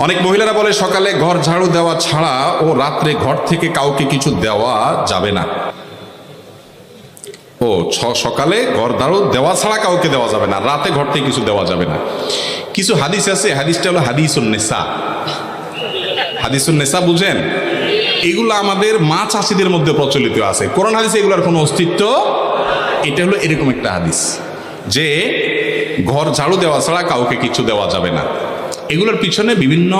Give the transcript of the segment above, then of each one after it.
অনেক মহিলারা বলে সকালে ঘর ঝাড়ু দেওয়া ছাড়া ও রাত্রে ঘর থেকে কাউকে কিছু দেওয়া যাবে না। ও সকালে ঘর ঝাড়ু দেওয়া ছাড়া কাউকে দেওয়া যাবে না, রাতে ঘর থেকে কিছু দেওয়া যাবে না। কিছু হাদিস আছে, হাদিসটা হলো হাদিসুন নেসা। হাদিসুন নেসা বুঝেন? এগুলো আমাদের মা চাষিদের মধ্যে প্রচলিত আছে, কোরআন হাদিসে এগুলোর কোনো অস্তিত্ব। এটা হলো এরকম একটা হাদিস যে ঘর ঝাড়ু দেওয়া ছাড়া কাউকে কিছু দেওয়া যাবে না। এগুলোর পিছনে বিভিন্ন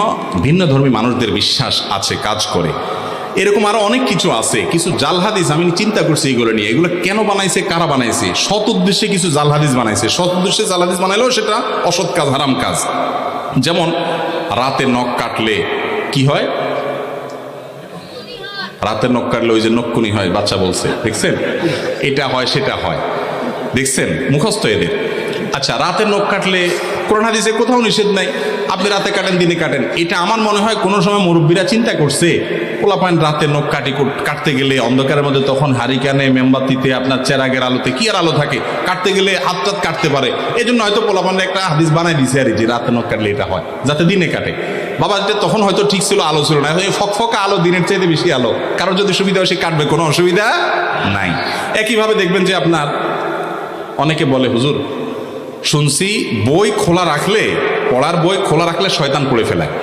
ভিন্ন ধর্মী মানুষদের বিশ্বাস আছে, কাজ করে। এরকম আরো অনেক কিছু আছে, কিছু জাল হাদিস আমি চিন্তা করছি এগুলো নিয়ে। এগুলো কেন বানাইছে, কারা বানাইছে? সৎ উদ্দেশ্যে কিছু জাল হাদিস বানাইছে। সৎ উদ্দেশ্যে জাল হাদিস বানাইলেও সেটা অসৎ কাজ, হারাম কাজ। যেমন রাতে নখ কাটলে কি হয়? রাতে নখ কাটলে ওই যে নক্ষুনি হয়, বাচ্চা বলছে, দেখছেন? এটা হয়, সেটা হয়, দেখছেন? মুখস্থ এদের। আচ্ছা, রাতে নখ কাটলে কোরআন হাদিসে কোথাও নিষেধ নাই, আপনি রাতে কাটেন, দিনে কাটেন। এটা আমার মনে হয় কোনো সময় মুরব্বীরা চিন্তা করছে, পোলাপান রাতে নখ কাটতে গেলে অন্ধকারের মধ্যে, তখন হারিকানে মেমবাতিতে আপনার চেরাগের আলোতে, কি আর আলো থাকে, কাটতে গেলে হাত টাত কাটতে পারে। এই জন্য হয়তো পোলাপান একটা হাদিস বানাই দিছে আর যে রাতে নখ কাটলে এটা হয়, যাতে দিনে কাটে। বাবা, এটা তখন হয়তো ঠিক ছিল, আলো ছিল না। ফকফকা আলো, দিনের চাইতে বেশি আলো, কারোর যদি সুবিধা হয় সে কাটবে, কোনো অসুবিধা নাই। একইভাবে দেখবেন যে আপনার অনেকে বলে, হুজুর শুনছি বই খোলা রাখলে, পড়ার বই খোলা রাখলে শয়তান পড়ে ফেলায়।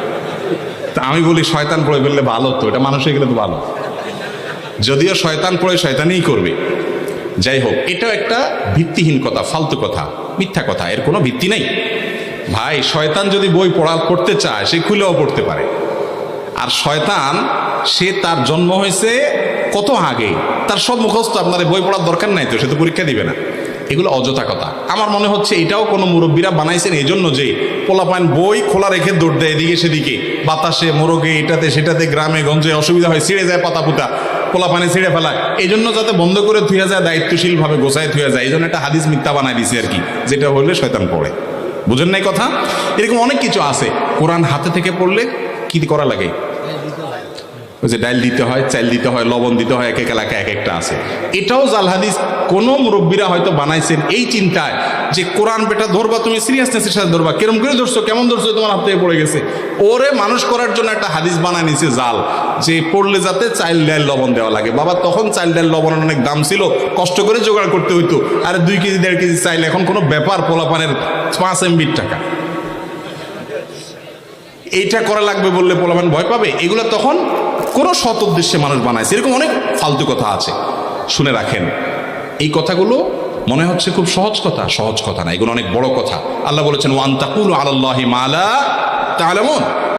তা আমি বলি, শয়তান পড়ে ফেললে ভালো তো, এটা মানুষ হয়ে গেলে তো ভালো। যদিও শয়তান পড়ে শয়তানই করবে। যাই হোক, এটাও একটা ভিত্তিহীন কথা, ফালতু কথা, মিথ্যা কথা, এর কোনো ভিত্তি নেই। ভাই, শয়তান যদি বই পড়তে চায় সে খুলেও পড়তে পারে। আর শয়তান, সে তার জন্ম হয়েছে কত আগে, তার সব মুখস্থ। আপনার বই পড়ার দরকার নাই তো, সে তো পরীক্ষা দিবে না। এগুলো অযথা কথা। আমার মনে হচ্ছে এটাও কোনো মুরব্বীরা বানাইছেন এই জন্য যে পোলাপান বই খোলা রেখে দৌড় দেয় এদিকে সেদিকে, বাতাসে, মোরগে, এটাতে সেটাতে, গ্রামে গঞ্জে অসুবিধা হয়, ছিঁড়ে যায় পাতা পুতা, পোলাপানে ছিঁড়ে ফেলায়। এই জন্য যাতে বন্ধ করে থুয়া যায়, দায়িত্বশীল ভাবে গোছায় থুয়া যায়, এই জন্য একটা হাদিস মিথ্যা বানাই দিছে আর কি, যেটা হলে শয়তান পড়ে। বুঝেন নাই কথা? এরকম অনেক কিছু আছে। কোরআন হাতে থেকে পড়লে কি করা লাগে? ওই যে ডাইল দিতে হয়, চাল দিতে হয়, লবণ দিতে হয়, এক এক এলাকায় এক একটা আছে। এটাও জাল হাদিস। কোন মুরব্বীরা হয়তো বানাইছেন এই চিন্তায় যে কোরআন বেটা ধরবা, তুমি সিরিয়াসনেসের সাথে ধরবা, কেরম করে ধরছো, কেমন ধরছো, তোমার হাত থেকে পড়ে গেছে। ওরে মানুষ করার জন্য একটা হাদিস বানায় নিছে জাল, যে পড়লে যাতে চাল ডাল লবণ দেওয়া লাগে। বাবা, তখন চাল ডাল লবণের অনেক দাম ছিল, কষ্ট করে জোগাড় করতে হইতো। আর 2 কেজি 1.5 কেজি চাইল এখন কোনো ব্যাপার, পোলাপানের 5 MB টাকা। এইটা করা লাগবে বললে পোলাপান ভয় পাবে। এগুলো তখন কোনো সৎ উদ্দেশ্যে মানুষ বানাইছে। এরকম অনেক ফালতু কথা আছে, শুনে রাখেন। এই কথাগুলো মনে হচ্ছে খুব সহজ কথা, সহজ কথা না, এগুলো অনেক বড় কথা। আল্লাহ বলেছেন, ওয়ান তাকুলু আলাল্লাহি মা লা তা'লামুন।